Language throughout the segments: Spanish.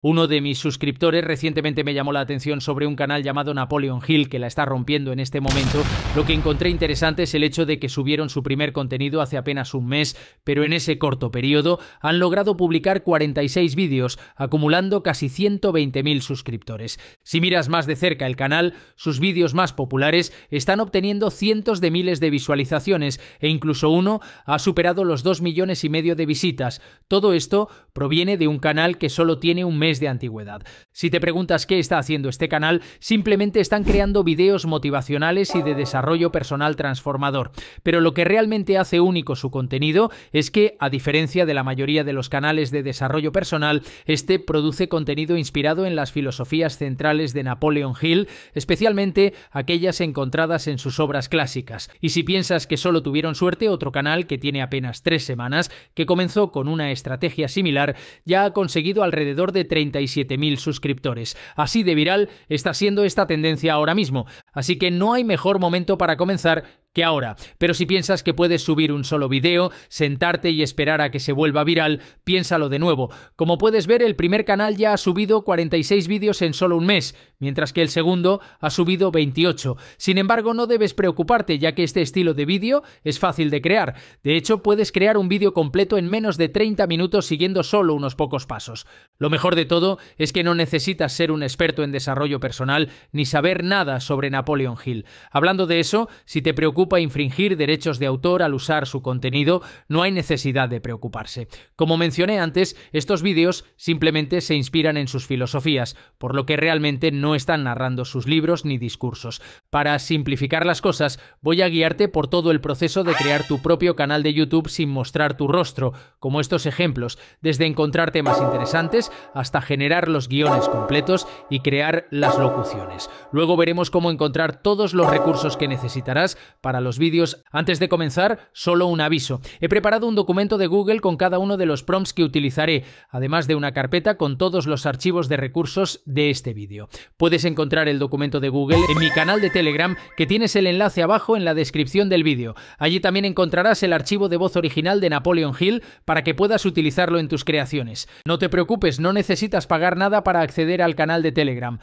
Uno de mis suscriptores recientemente me llamó la atención sobre un canal llamado Napoleon Hill que la está rompiendo en este momento. Lo que encontré interesante es el hecho de que subieron su primer contenido hace apenas un mes, pero en ese corto periodo han logrado publicar 46 vídeos, acumulando casi 120.000 suscriptores. Si miras más de cerca el canal, sus vídeos más populares están obteniendo cientos de miles de visualizaciones e incluso uno ha superado los 2,5 millones de visitas. Todo esto proviene de un canal que solo tiene un mes de antigüedad. Si te preguntas qué está haciendo este canal, simplemente están creando vídeos motivacionales y de desarrollo personal transformador. Pero lo que realmente hace único su contenido es que, a diferencia de la mayoría de los canales de desarrollo personal, este produce contenido inspirado en las filosofías centrales de Napoleon Hill, especialmente aquellas encontradas en sus obras clásicas. Y si piensas que solo tuvieron suerte, otro canal que tiene apenas 3 semanas, que comenzó con una estrategia similar, ya ha conseguido alrededor de 37.000 suscriptores. Así de viral está siendo esta tendencia ahora mismo, así que no hay mejor momento para comenzar que ahora. Pero si piensas que puedes subir un solo vídeo, sentarte y esperar a que se vuelva viral, piénsalo de nuevo. Como puedes ver, el primer canal ya ha subido 46 vídeos en solo un mes, mientras que el segundo ha subido 28. Sin embargo, no debes preocuparte, ya que este estilo de vídeo es fácil de crear. De hecho, puedes crear un vídeo completo en menos de 30 minutos siguiendo solo unos pocos pasos. Lo mejor de todo es que no necesitas ser un experto en desarrollo personal ni saber nada sobre Napoleon Hill. Hablando de eso, si te preocupa infringir derechos de autor al usar su contenido, no hay necesidad de preocuparse. Como mencioné antes, estos vídeos simplemente se inspiran en sus filosofías, por lo que realmente no están narrando sus libros ni discursos. Para simplificar las cosas, voy a guiarte por todo el proceso de crear tu propio canal de YouTube sin mostrar tu rostro, como estos ejemplos, desde encontrar temas interesantes hasta generar los guiones completos y crear las locuciones. Luego veremos cómo encontrar todos los recursos que necesitarás para los vídeos. Antes de comenzar, solo un aviso. He preparado un documento de Google con cada uno de los prompts que utilizaré, además de una carpeta con todos los archivos de recursos de este vídeo. Puedes encontrar el documento de Google en mi canal de Telegram, que tienes el enlace abajo en la descripción del vídeo. Allí también encontrarás el archivo de voz original de Napoleon Hill para que puedas utilizarlo en tus creaciones. No te preocupes, no necesitas pagar nada para acceder al canal de Telegram.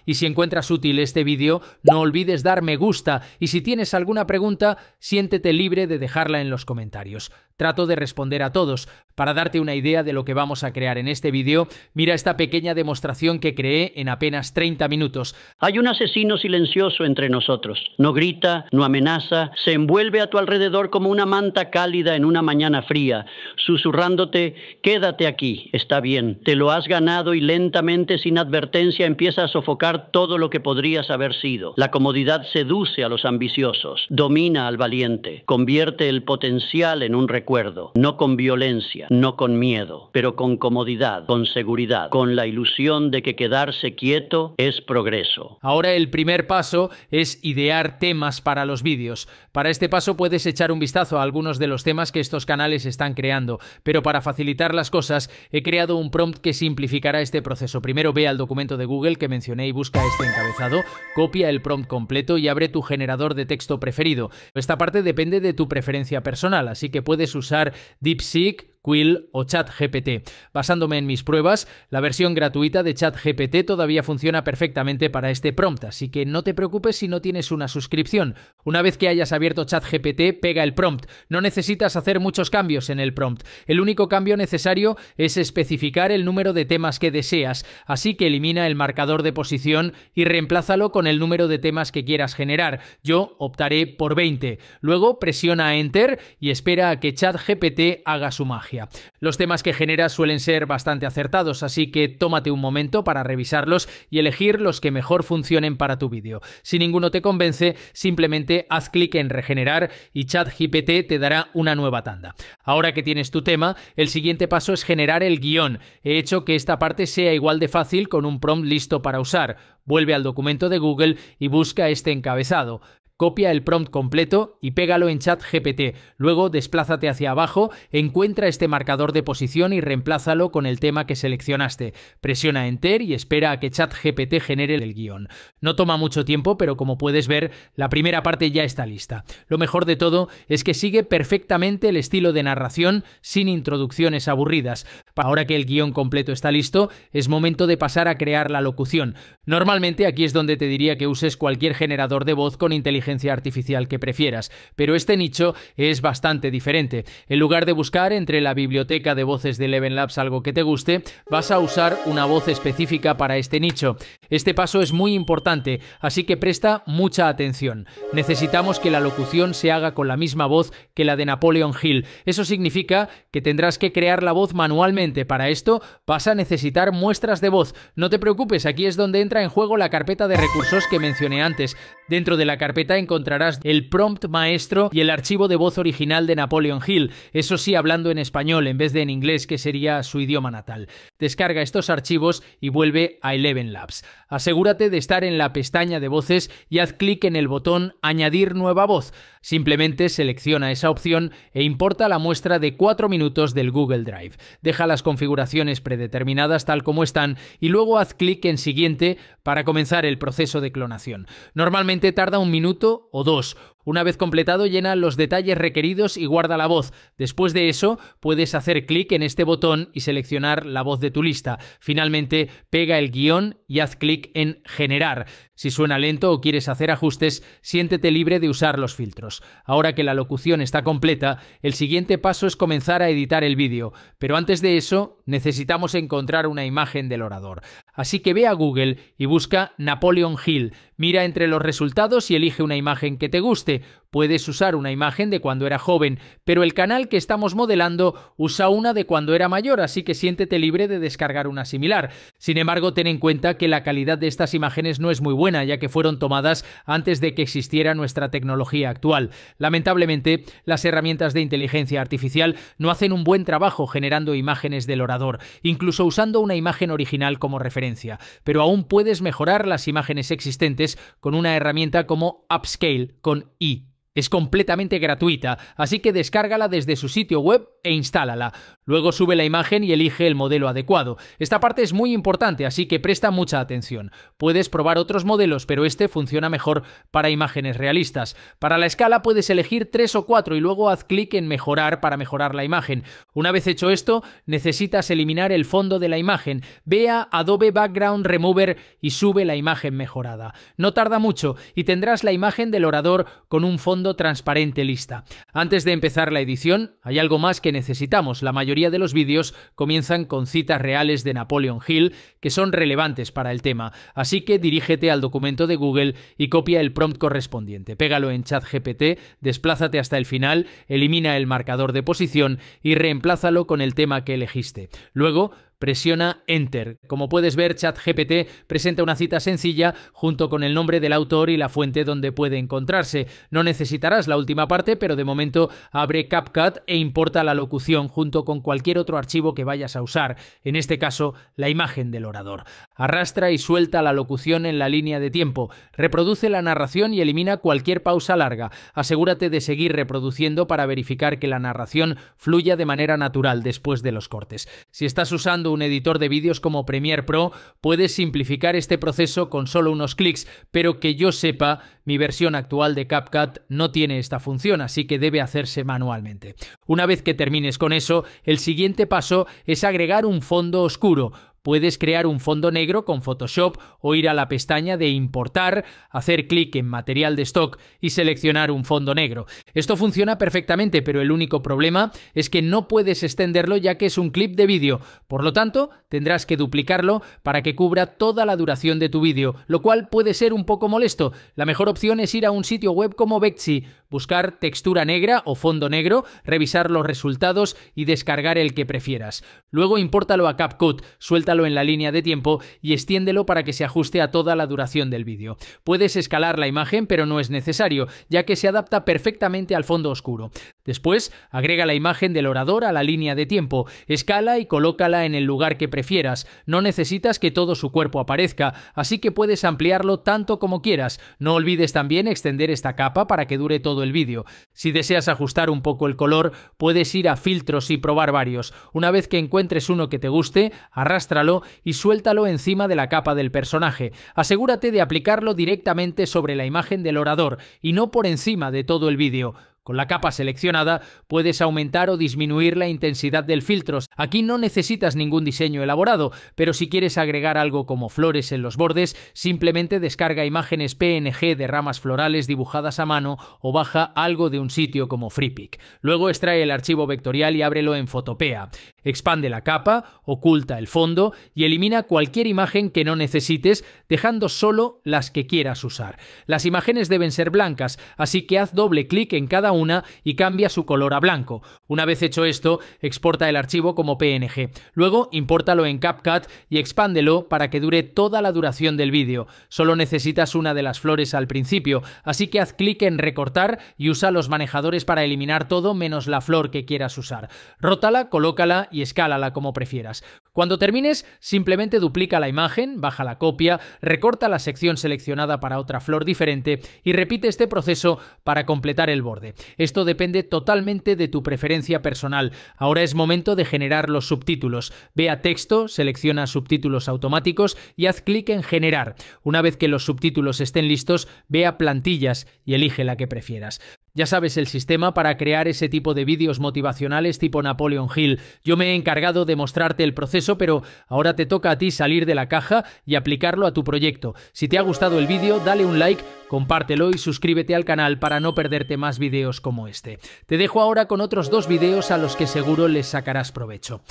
Y si encuentras útil este vídeo, no olvides dar me gusta, y si tienes alguna pregunta, siéntete libre de dejarla en los comentarios. Trato de responder a todos. Para darte una idea de lo que vamos a crear en este vídeo, mira esta pequeña demostración que creé en apenas 30 minutos. Hay un asesino silencioso entre nosotros. No grita, no amenaza, se envuelve a tu alrededor como una manta cálida en una mañana fría, susurrándote: quédate aquí, está bien, te lo has ganado, y lentamente, sin advertencia, empieza a sofocar todo lo que podrías haber sido. La comodidad seduce a los ambiciosos, domina al valiente, convierte el potencial en un recuerdo, no con violencia, no con miedo, pero con comodidad, con seguridad, con la ilusión de que quedarse quieto es progreso. Ahora el primer paso es idear temas para los vídeos. Para este paso puedes echar un vistazo a algunos de los temas que estos canales están creando, pero para facilitar las cosas he creado un prompt que simplificará este proceso. Primero ve al documento de Google que mencioné y busca este encabezado, copia el prompt completo y abre tu generador de texto preferido. Esta parte depende de tu preferencia personal, así que puedes usar DeepSeek, Quill o ChatGPT. Basándome en mis pruebas, la versión gratuita de ChatGPT todavía funciona perfectamente para este prompt, así que no te preocupes si no tienes una suscripción. Una vez que hayas abierto ChatGPT, pega el prompt. No necesitas hacer muchos cambios en el prompt. El único cambio necesario es especificar el número de temas que deseas, así que elimina el marcador de posición y reemplázalo con el número de temas que quieras generar. Yo optaré por 20. Luego presiona Enter y espera a que ChatGPT haga su magia. Los temas que generas suelen ser bastante acertados, así que tómate un momento para revisarlos y elegir los que mejor funcionen para tu vídeo. Si ninguno te convence, simplemente haz clic en regenerar y ChatGPT te dará una nueva tanda. Ahora que tienes tu tema, el siguiente paso es generar el guión. He hecho que esta parte sea igual de fácil con un prompt listo para usar. Vuelve al documento de Google y busca este encabezado. copia el prompt completo y pégalo en ChatGPT. Luego desplázate hacia abajo, encuentra este marcador de posición y reemplázalo con el tema que seleccionaste. Presiona Enter y espera a que ChatGPT genere el guión. No toma mucho tiempo, pero como puedes ver, la primera parte ya está lista. Lo mejor de todo es que sigue perfectamente el estilo de narración sin introducciones aburridas. Ahora que el guión completo está listo, es momento de pasar a crear la locución. Normalmente aquí es donde te diría que uses cualquier generador de voz con inteligencia artificial que prefieras, pero este nicho es bastante diferente. En lugar de buscar entre la biblioteca de voces de Eleven Labs algo que te guste, vas a usar una voz específica para este nicho. Este paso es muy importante, así que presta mucha atención. Necesitamos que la locución se haga con la misma voz que la de Napoleon Hill. Eso significa que tendrás que crear la voz manualmente. Para esto vas a necesitar muestras de voz. No te preocupes, aquí es donde entra en juego la carpeta de recursos que mencioné antes. Dentro de la carpeta encontrarás el prompt maestro y el archivo de voz original de Napoleon Hill, eso sí hablando en español en vez de en inglés, que sería su idioma natal. Descarga estos archivos y vuelve a Eleven Labs. Asegúrate de estar en la pestaña de voces y haz clic en el botón Añadir nueva voz. Simplemente selecciona esa opción e importa la muestra de 4 minutos del Google Drive. Deja las configuraciones predeterminadas tal como están y luego haz clic en Siguiente para comenzar el proceso de clonación. Normalmente tarda 1 minuto o 2. Una vez completado, llena los detalles requeridos y guarda la voz. Después de eso, puedes hacer clic en este botón y seleccionar la voz de tu lista. Finalmente, pega el guión y haz clic en Generar. Si suena lento o quieres hacer ajustes, siéntete libre de usar los filtros. Ahora que la locución está completa, el siguiente paso es comenzar a editar el vídeo. Pero antes de eso, necesitamos encontrar una imagen del orador. Así que ve a Google y busca Napoleon Hill. Mira entre los resultados y elige una imagen que te guste. Puedes usar una imagen de cuando era joven, pero el canal que estamos modelando usa una de cuando era mayor, así que siéntete libre de descargar una similar. Sin embargo, ten en cuenta que la calidad de estas imágenes no es muy buena, ya que fueron tomadas antes de que existiera nuestra tecnología actual. Lamentablemente, las herramientas de inteligencia artificial no hacen un buen trabajo generando imágenes del orador, incluso usando una imagen original como referencia. Pero aún puedes mejorar las imágenes existentes con una herramienta como Upscale con i. Es completamente gratuita, así que descárgala desde su sitio web e instálala. Luego sube la imagen y elige el modelo adecuado. Esta parte es muy importante, así que presta mucha atención. Puedes probar otros modelos, pero este funciona mejor para imágenes realistas. Para la escala puedes elegir 3 o 4 y luego haz clic en Mejorar para mejorar la imagen. Una vez hecho esto, necesitas eliminar el fondo de la imagen. Ve a Adobe Background Remover y sube la imagen mejorada. No tarda mucho y tendrás la imagen del orador con un fondo transparente lista. Antes de empezar la edición, hay algo más que necesitamos. La mayoría de los vídeos comienzan con citas reales de Napoleon Hill que son relevantes para el tema, así que dirígete al documento de Google y copia el prompt correspondiente. Pégalo en ChatGPT, desplázate hasta el final, elimina el marcador de posición y reemplázalo con el tema que elegiste. Luego, presiona Enter. Como puedes ver, ChatGPT presenta una cita sencilla junto con el nombre del autor y la fuente donde puede encontrarse. No necesitarás la última parte, pero de momento abre CapCut e importa la locución junto con cualquier otro archivo que vayas a usar, en este caso la imagen del orador. Arrastra y suelta la locución en la línea de tiempo. Reproduce la narración y elimina cualquier pausa larga. Asegúrate de seguir reproduciendo para verificar que la narración fluya de manera natural después de los cortes. Si estás usando un editor de vídeos como Premiere Pro, puedes simplificar este proceso con solo unos clics, pero que yo sepa, mi versión actual de CapCut no tiene esta función, así que debe hacerse manualmente. Una vez que termines con eso, el siguiente paso es agregar un fondo oscuro. Puedes crear un fondo negro con Photoshop o ir a la pestaña de Importar, hacer clic en Material de stock y seleccionar un fondo negro. Esto funciona perfectamente, pero el único problema es que no puedes extenderlo ya que es un clip de vídeo. Por lo tanto, tendrás que duplicarlo para que cubra toda la duración de tu vídeo, lo cual puede ser un poco molesto. La mejor opción es ir a un sitio web como Betsy, buscar textura negra o fondo negro, revisar los resultados y descargar el que prefieras. Luego impórtalo a CapCut, suéltalo en la línea de tiempo y extiéndelo para que se ajuste a toda la duración del vídeo. Puedes escalar la imagen, pero no es necesario, ya que se adapta perfectamente al fondo oscuro. Después, agrega la imagen del orador a la línea de tiempo, escala y colócala en el lugar que prefieras. No necesitas que todo su cuerpo aparezca, así que puedes ampliarlo tanto como quieras. No olvides también extender esta capa para que dure todo el vídeo. Si deseas ajustar un poco el color, puedes ir a filtros y probar varios. Una vez que encuentres uno que te guste, arrástralo y suéltalo encima de la capa del personaje. Asegúrate de aplicarlo directamente sobre la imagen del orador y no por encima de todo el vídeo. Con la capa seleccionada puedes aumentar o disminuir la intensidad del filtro. Aquí no necesitas ningún diseño elaborado, pero si quieres agregar algo como flores en los bordes, simplemente descarga imágenes PNG de ramas florales dibujadas a mano o baja algo de un sitio como Freepik. Luego extrae el archivo vectorial y ábrelo en Photopea. Expande la capa, oculta el fondo y elimina cualquier imagen que no necesites, dejando solo las que quieras usar. Las imágenes deben ser blancas, así que haz doble clic en cada una y cambia su color a blanco. Una vez hecho esto, exporta el archivo como PNG. Luego, impórtalo en CapCut y expándelo para que dure toda la duración del vídeo. Solo necesitas una de las flores al principio, así que haz clic en recortar y usa los manejadores para eliminar todo menos la flor que quieras usar. Rótala, colócala y escálala como prefieras. Cuando termines, simplemente duplica la imagen, baja la copia, recorta la sección seleccionada para otra flor diferente y repite este proceso para completar el borde. Esto depende totalmente de tu preferencia personal. Ahora es momento de generar los subtítulos. Ve a texto, selecciona subtítulos automáticos y haz clic en generar. Una vez que los subtítulos estén listos, ve a plantillas y elige la que prefieras. Ya sabes el sistema para crear ese tipo de vídeos motivacionales tipo Napoleon Hill. Yo me he encargado de mostrarte el proceso, pero ahora te toca a ti salir de la caja y aplicarlo a tu proyecto. Si te ha gustado el vídeo, dale un like, compártelo y suscríbete al canal para no perderte más vídeos como este. Te dejo ahora con otros 2 vídeos a los que seguro les sacarás provecho.